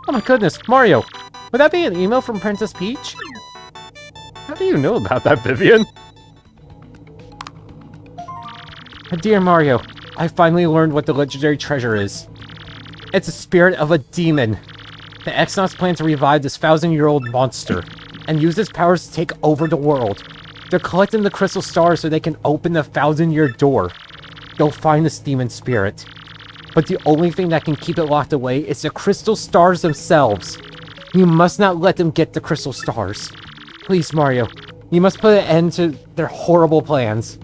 Oh my goodness, Mario! Would that be an email from Princess Peach? How do you know about that, Vivian? Dear Mario, I finally learned what the legendary treasure is. It's a spirit of a demon. The Exnauts plan to revive this 1,000-year-old monster and use its powers to take over the world. They're collecting the crystal stars so they can open the 1,000-year door. They'll find this demon spirit. But the only thing that can keep it locked away is the crystal stars themselves. You must not let them get the crystal stars. Please, Mario, you must put an end to their horrible plans.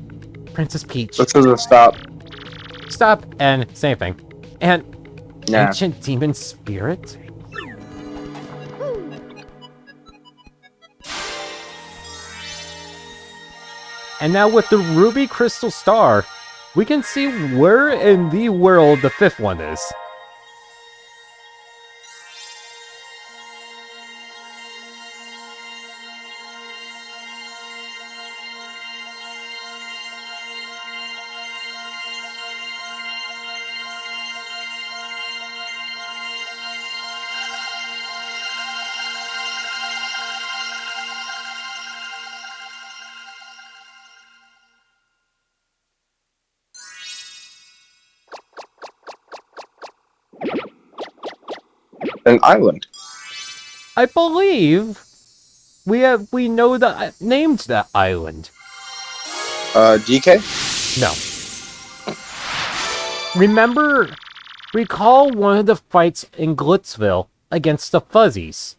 Princess Peach. This is a stop. Stop and same thing. And Nah. ancient demon spirit? And now with the Ruby Crystal Star, we can see where in the world the 5th one is. An island. I believe we know the named that island. DK? No. Recall one of the fights in Glitzville against the Fuzzies.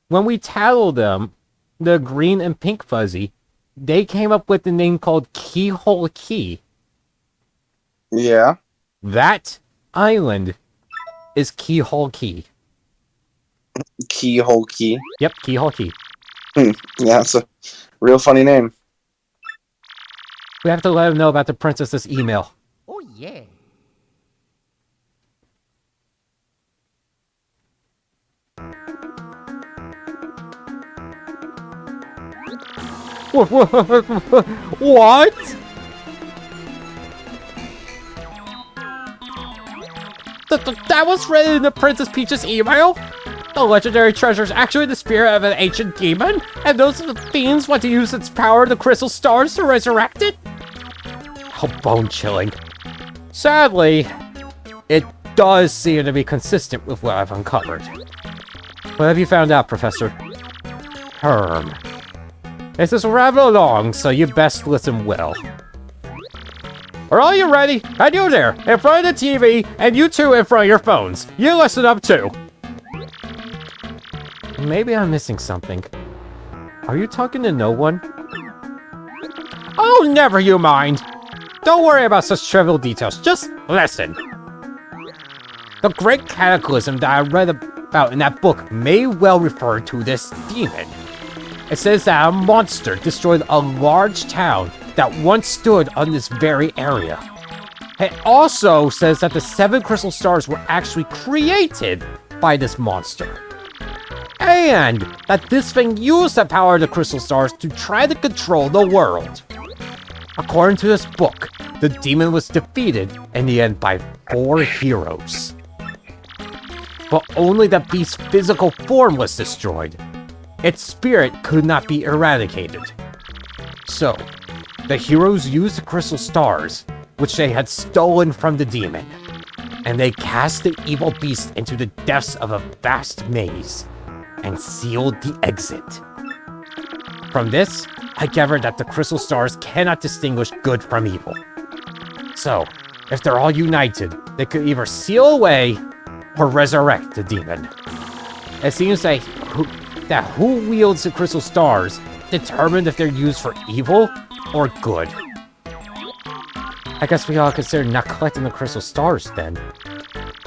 When we tackled them, the green and pink fuzzy, they came up with the name called Keyhole Key. Yeah. That island is Keyhole Key. Keyhole Key. Yep, Keyhole Key. Yeah, it's a real funny name. We have to let him know about the princess's email. Oh, yeah. What? That was written in the Princess Peach's email? The legendary treasure is actually the spirit of an ancient demon? And those are the fiends want to use its power, the crystal stars, to resurrect it? How bone-chilling. Sadly, it does seem to be consistent with what I've uncovered. What have you found out, Professor? Herm. This is rather long, so you best listen well. Are all you ready? And you there, in front of the TV, and you two in front of your phones. You listen up too. Maybe I'm missing something. Are you talking to no one? Oh, never you mind. Don't worry about such trivial details, just listen. The great cataclysm that I read about in that book may well refer to this demon. It says that a monster destroyed a large town that once stood on this very area. It also says that the 7 crystal stars were actually created by this monster. And that this thing used the power of the crystal stars to try to control the world. According to this book, the demon was defeated in the end by 4 heroes. But only the beast's physical form was destroyed. Its spirit could not be eradicated. So, the heroes used the crystal stars, which they had stolen from the demon, and they cast the evil beast into the depths of a vast maze, and sealed the exit. From this, I gathered that the crystal stars cannot distinguish good from evil. So, if they're all united, they could either seal away or resurrect the demon. It seems that who wields the crystal stars determined if they're used for evil or good. I guess we all consider not collecting the crystal stars then.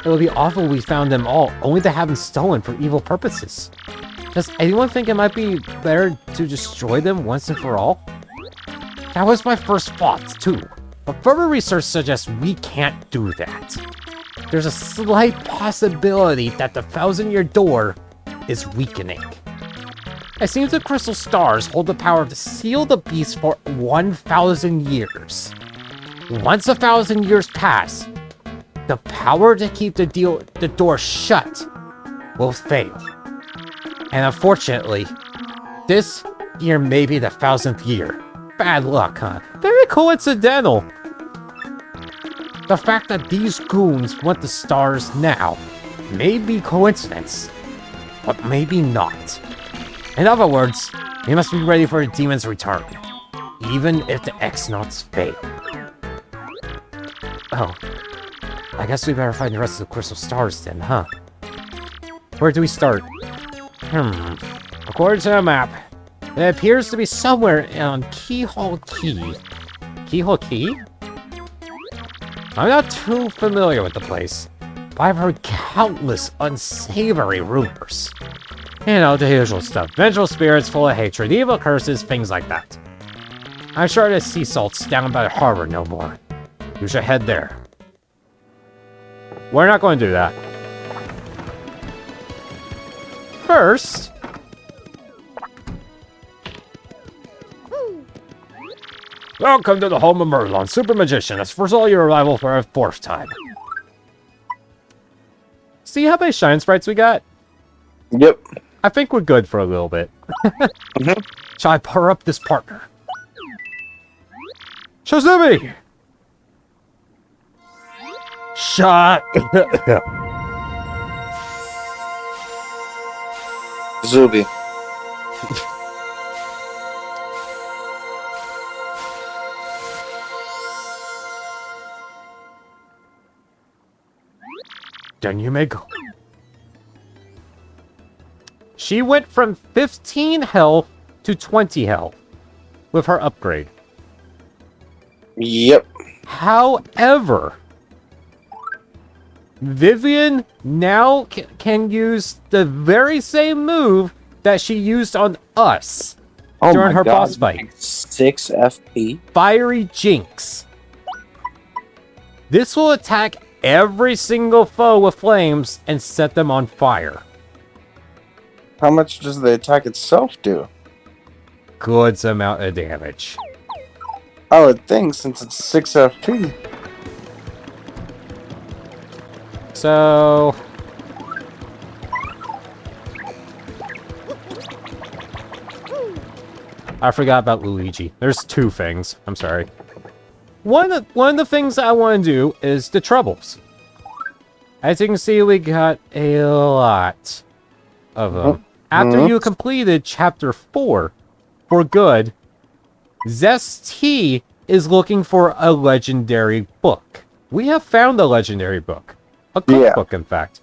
It would be awful if we found them all only to have them stolen for evil purposes. Does anyone think it might be better to destroy them once and for all? That was my first thought too, but further research suggests we can't do that. There's a slight possibility that the 1,000-year door is weakening. It seems the crystal stars hold the power to seal the beast for 1,000 years. Once 1,000 years pass, the power to keep the door shut will fail. And unfortunately, this year may be the 1000th year. Bad luck, huh? Very coincidental. The fact that these goons want the stars now may be coincidence, but maybe not. In other words, we must be ready for the demon's return, even if the X-Nauts fail. Oh, I guess we better find the rest of the crystal stars then, huh? Where do we start? According to the map, it appears to be somewhere on Keyhole Key. Keyhole Key? I'm not too familiar with the place, but I've heard countless unsavory rumors. You know, the usual stuff. Vengeful spirits full of hatred, evil curses, things like that. I'm sure the sea salt's down by the harbor no more. You should head there. We're not going to do that. First... Welcome to the home of Merlon, Super Magician. Let's foresaw your arrival for a 4th time. See how many shine sprites we got? Yep. I think we're good for a little bit. Shall I power up this partner? Shazumi! Shut! Zuby. Then you may go. She went from 15 health to 20 health with her upgrade. Yep. However, Vivian now can use the very same move that she used on us during her boss fight. 6 FP. Fiery Jinx. This will attack every single foe with flames and set them on fire. How much does the attack itself do? Good amount of damage. I would think, since it's 6 FP. So... I forgot about Luigi. There's 2 things. I'm sorry. One of the things I want to do is the troubles. As you can see, we got a lot of them. After you completed Chapter 4 for good, Zest T is looking for a legendary book. We have found a legendary book. A cookbook, in fact.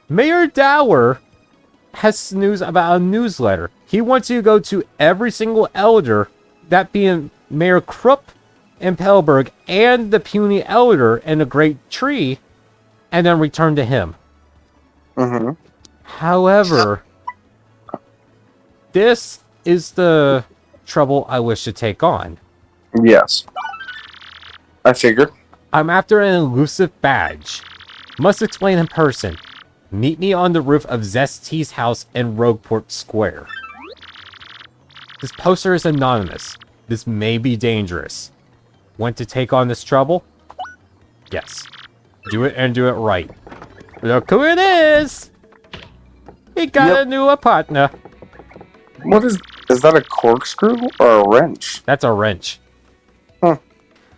Mayor Dower has news about a newsletter. He wants you to go to every single elder, that being Mayor Krupp in Pelberg and the puny elder in the great tree, and then return to him. However, this is the trouble I wish to take on. Yes. I figured. I'm after an elusive badge. Must explain in person. Meet me on the roof of Zest's house in Rogueport Square. This poster is anonymous. This may be dangerous. Want to take on this trouble? Yes. Do it and do it right. Look who it is! He got a new partner. What is that, a corkscrew or a wrench? That's a wrench. Huh.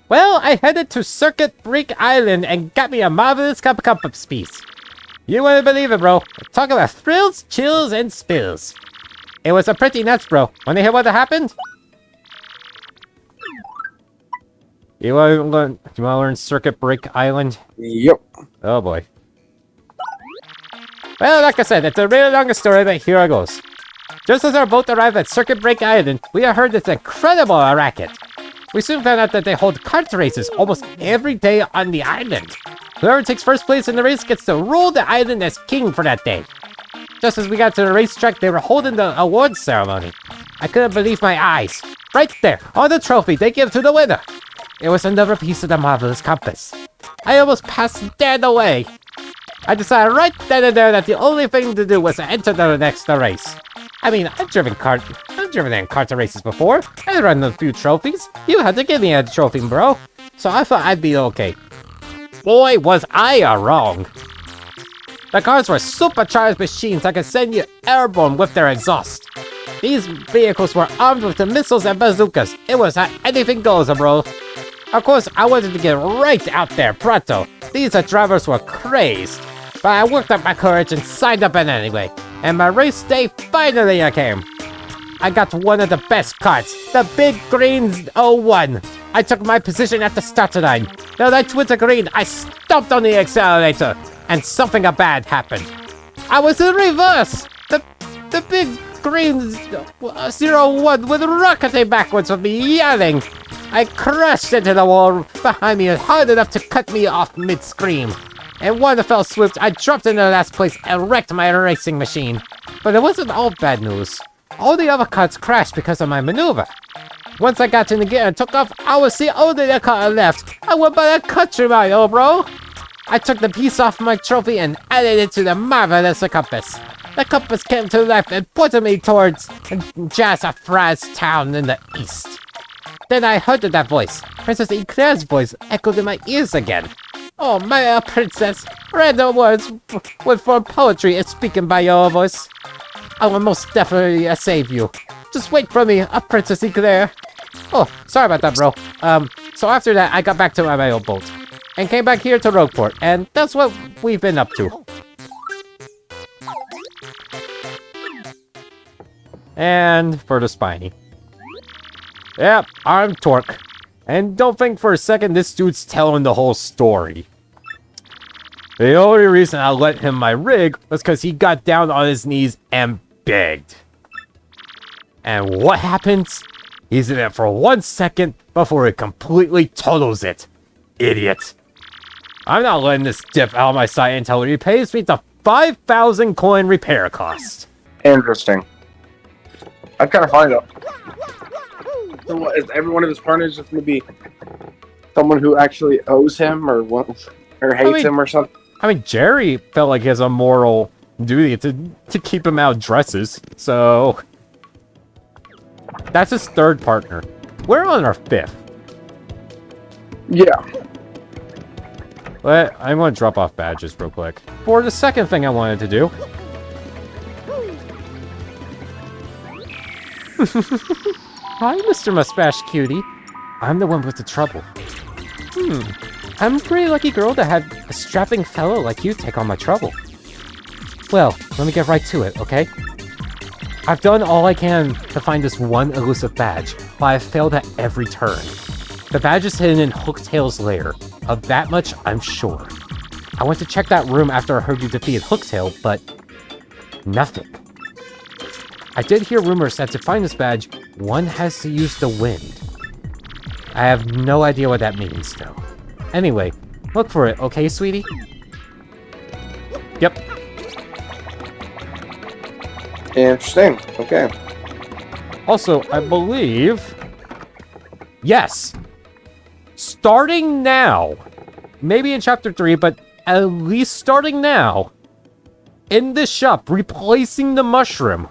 Well, I headed to Circuit Break Island and got me a marvelous cup of piece. You wouldn't believe it, bro. Talk about thrills, chills, and spills. It was a pretty nuts, bro. Wanna hear what happened? You wanna learn Circuit Break Island? Yep. Oh boy. Well, like I said, it's a really long story, but here it goes. Just as our boat arrived at Circuit Break Island, we heard this incredible racket. We soon found out that they hold kart races almost every day on the island. Whoever takes first place in the race gets to rule the island as king for that day. Just as we got to the racetrack, they were holding the awards ceremony. I couldn't believe my eyes. Right there, on the trophy they give to the winner. It was another piece of the marvelous compass. I almost passed dead away. I decided right then and there that the only thing to do was to enter the next race. I mean, I've driven in kart races before. I run a few trophies. You had to give me a trophy, bro. So I thought I'd be okay. boy, was I wrong. The cars were supercharged machines that could send you airborne with their exhaust. These vehicles were armed with the missiles and bazookas. It was anything goes, bro. Of course, I wanted to get right out there pronto. These drivers were crazed. But I worked up my courage and signed up anyway. And my race day finally came. I got one of the best carts, the Big Green 01. I took my position at the starter line. The lights went to green. I stomped on the accelerator. And something bad happened. I was in reverse. The Big Green 01 was rocketing backwards with me yelling. I crashed into the wall behind me hard enough to cut me off mid-scream. In one fell swoop, I dropped into last place and wrecked my racing machine. But it wasn't all bad news. All the other cars crashed because of my maneuver. Once I got in the gear and took off, I was the only car left. I went by a country mile, bro. I took the piece off my trophy and added it to the marvelous compass. The compass came to life and pointed me towards Jazzafraz town in the east. Then I heard that voice. Princess Eclair's voice echoed in my ears again. Oh, my princess, random words would form poetry is speaking by your voice. I will most definitely save you. Just wait for me, Princess Eclair. Oh, sorry about that, bro. So after that, I got back to my old boat and came back here to Rogueport, and that's what we've been up to. And for the Spiny. Yep, I'm Torque. And don't think for a second this dude's telling the whole story. The only reason I let him my rig was because he got down on his knees and begged. And what happens? He's in it for 1 second before he completely totals it. Idiot. I'm not letting this dip out of my sight until he pays me the 5,000 coin repair cost. Interesting. I kind of find out. So what, is every one of his partners just going to be someone who actually owes him or hates him or something? I mean, Jerry felt like he has a moral duty to keep him out of dresses, so... That's his third partner. We're on our fifth. Yeah. But I'm going to drop off badges real quick. For the second thing I wanted to do... Hi, Mr. Mustache Cutie. I'm the one with the trouble. I'm a pretty lucky girl to have a strapping fellow like you take on my trouble. Well, let me get right to it, okay? I've done all I can to find this one elusive badge, but I've failed at every turn. The badge is hidden in Hooktail's lair. Of that much, I'm sure. I went to check that room after I heard you defeated Hooktail, but... nothing. I did hear rumors that to find this badge, one has to use the wind. I have no idea what that means, though. Anyway, look for it, okay, sweetie? Yep. Interesting. Okay. Also, I believe... Yes! Starting now! Maybe in Chapter 3, but at least starting now, in this shop, replacing the mushroom,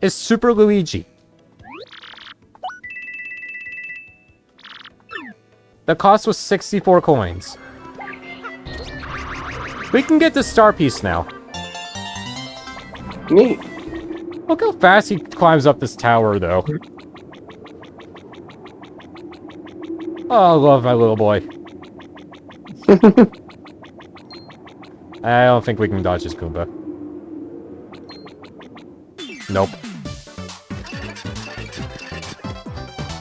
is Super Luigi. The cost was 64 coins. We can get the star piece now. Neat. Look how fast he climbs up this tower, though. Oh, I love my little boy. I don't think we can dodge this Goomba. Nope.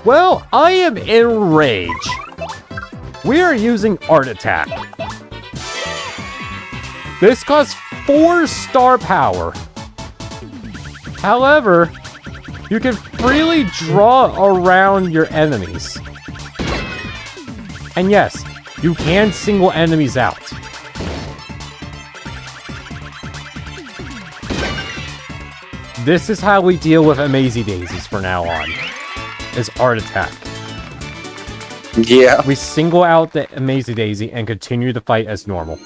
Well, I am enraged. We are using Art Attack. This costs 4 star power. However, you can freely draw around your enemies. And yes, you can single enemies out. This is how we deal with Amazy Daisies from now on. Is Art Attack. Yeah. We single out the Amazy Daisy and continue the fight as normal.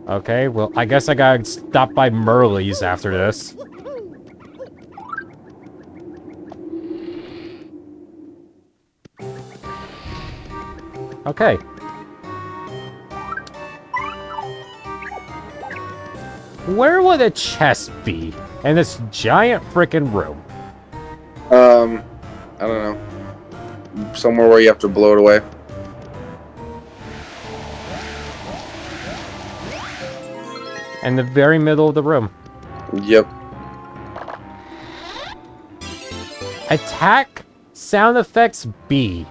Okay, well, I guess I gotta stop by Merle's after this. Okay. Where would a chest be in this giant frickin' room? I don't know. Somewhere where you have to blow it away. In the very middle of the room. Yep. Attack sound effects B.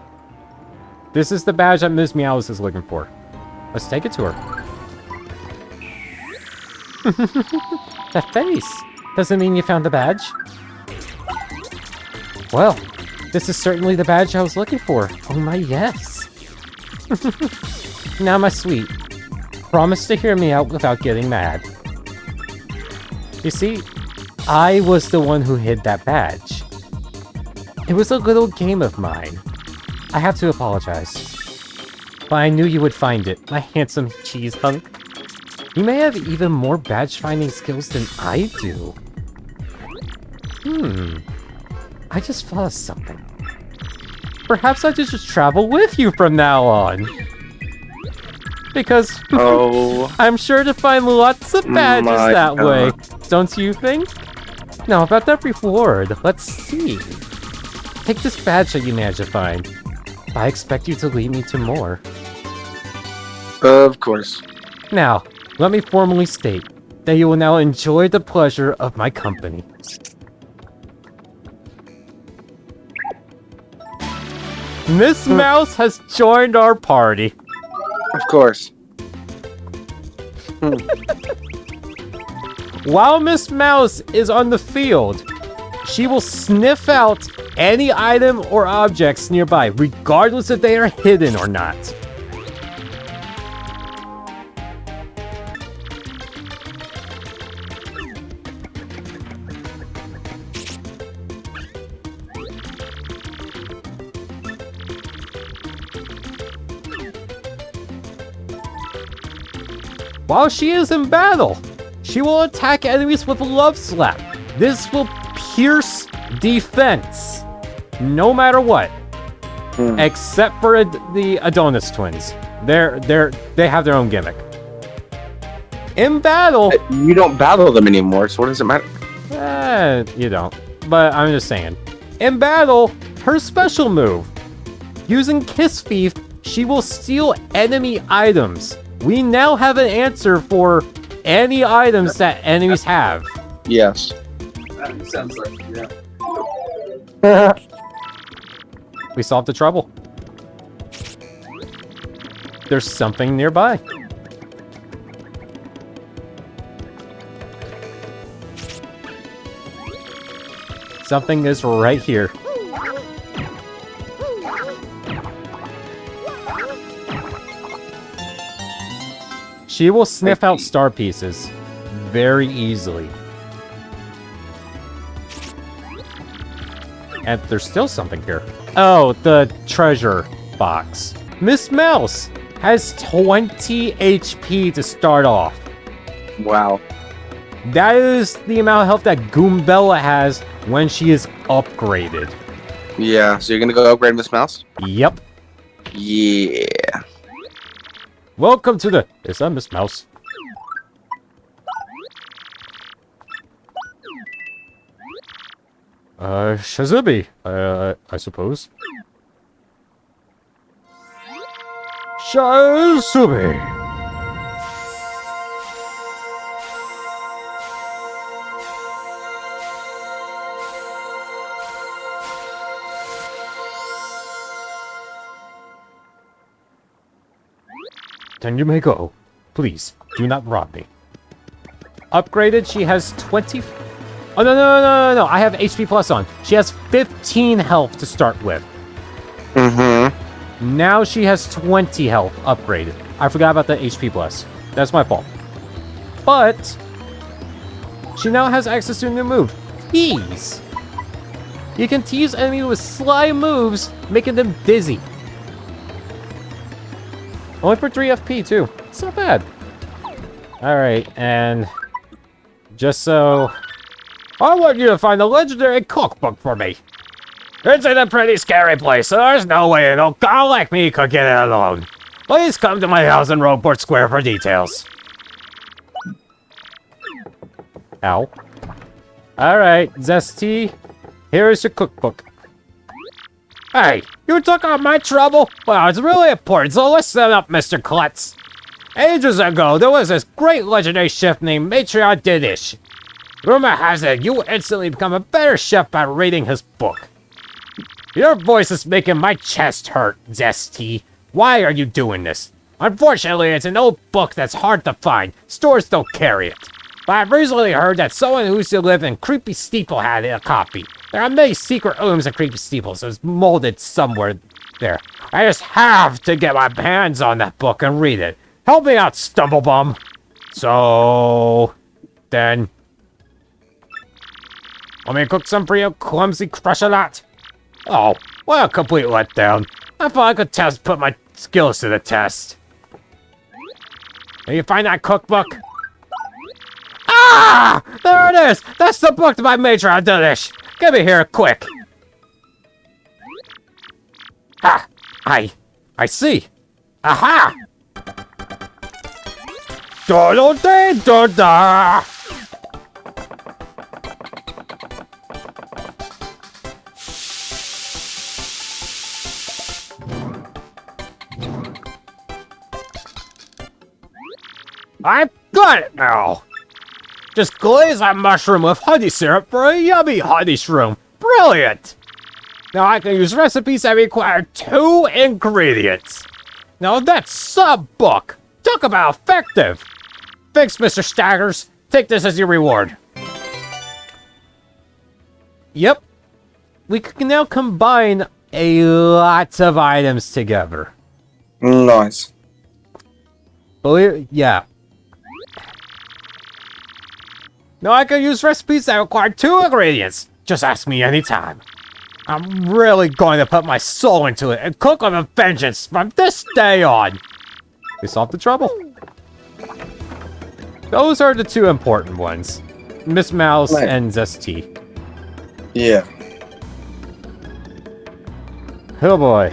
This is the badge that Ms. Meowth is looking for. Let's take it to her. That face. Doesn't mean you found the badge. Well, this is certainly the badge I was looking for. Oh my yes. Now my sweet. Promise to hear me out without getting mad. You see, I was the one who hid that badge. It was a little game of mine. I have to apologize. But I knew you would find it, my handsome cheese hunk. You may have even more badge finding skills than I do. I just thought of something. Perhaps I should just travel with you from now on. Because I'm sure to find lots of badges that way. Don't you think? Now about that reward, let's see. Take this badge that you managed to find. I expect you to lead me to more. Of course. Now, let me formally state that you will now enjoy the pleasure of my company. Miss Mouse has joined our party. Of course. While Miss Mouse is on the field, she will sniff out any item or objects nearby, regardless if they are hidden or not. While she is in battle, she will attack enemies with a Love Slap. This will pierce defense, no matter what, except for the Adonis twins. They have their own gimmick. In battle, You don't battle them anymore, so what does it matter? you don't. But I'm just saying. In battle, her special move, using Kiss Thief, she will steal enemy items. We now have an answer for any items that enemies have. Yes. That sounds like, yeah. We solved the trouble. There's something nearby. Something is right here. She will sniff out star pieces very easily. And there's still something here. Oh, the treasure box. Miss Mouse has 20 HP to start off. Wow. That is the amount of health that Goombella has when she is upgraded. Yeah, so you're gonna go upgrade Miss Mouse? Yep. Yeah. Welcome to the... Is that Miss Mouse? Shazubi, I suppose. Shazubi! Then you may go. Please, do not rob me. Upgraded, she has 20... Oh, no. I have HP plus on. She has 15 health to start with. Mm-hmm. Now she has 20 health upgraded. I forgot about the HP plus. That's my fault. But she now has access to a new move. Tease. You can tease enemies with sly moves, making them dizzy. Only for 3 FP, too. It's not bad. Alright, and... just so... I want you to find the legendary cookbook for me. It's in a pretty scary place, so there's no way an old guy like me could get it alone. Please come to my house in Rogueport Square for details. Ow. Alright, Zesty, here is your cookbook. Hey, you took on my trouble? Well, it's really important, so listen up, Mr. Klutz. Ages ago, there was this great legendary chef named Matriarch Didish. Rumor has it you instantly become a better chef by reading his book. Your voice is making my chest hurt, Zesty. Why are you doing this? Unfortunately, it's an old book that's hard to find. Stores don't carry it. But I've recently heard that someone who used to live in Creepy Steeple had a copy. There are many secret rooms in Creepy Steeple, so it's molded somewhere there. I just have to get my hands on that book and read it. Help me out, Stumblebum. So... then... want me to cook some for you, clumsy crush-a-lot? Oh, what a complete letdown. I thought I could put my skills to the test. Did you find that cookbook? Ah! There it is! That's the book by Matriarch Didish! Give me here, quick! Ha! I see! Aha! Da-da-da-da-da! I've got it now! Just glaze that mushroom with honey syrup for a yummy honey shroom. Brilliant! Now I can use recipes that require 2 ingredients. Now that's a book. Talk about effective. Thanks, Mr. Staggers. Take this as your reward. Yep. We can now combine a lot of items together. Nice. Yeah. Now I can use recipes that require 2 ingredients. Just ask me anytime. I'm really going to put my soul into it and cook with a vengeance from this day on. We solved the trouble. Those are the 2 important ones. Miss Mouse Right. and Zesty. Yeah. Oh boy.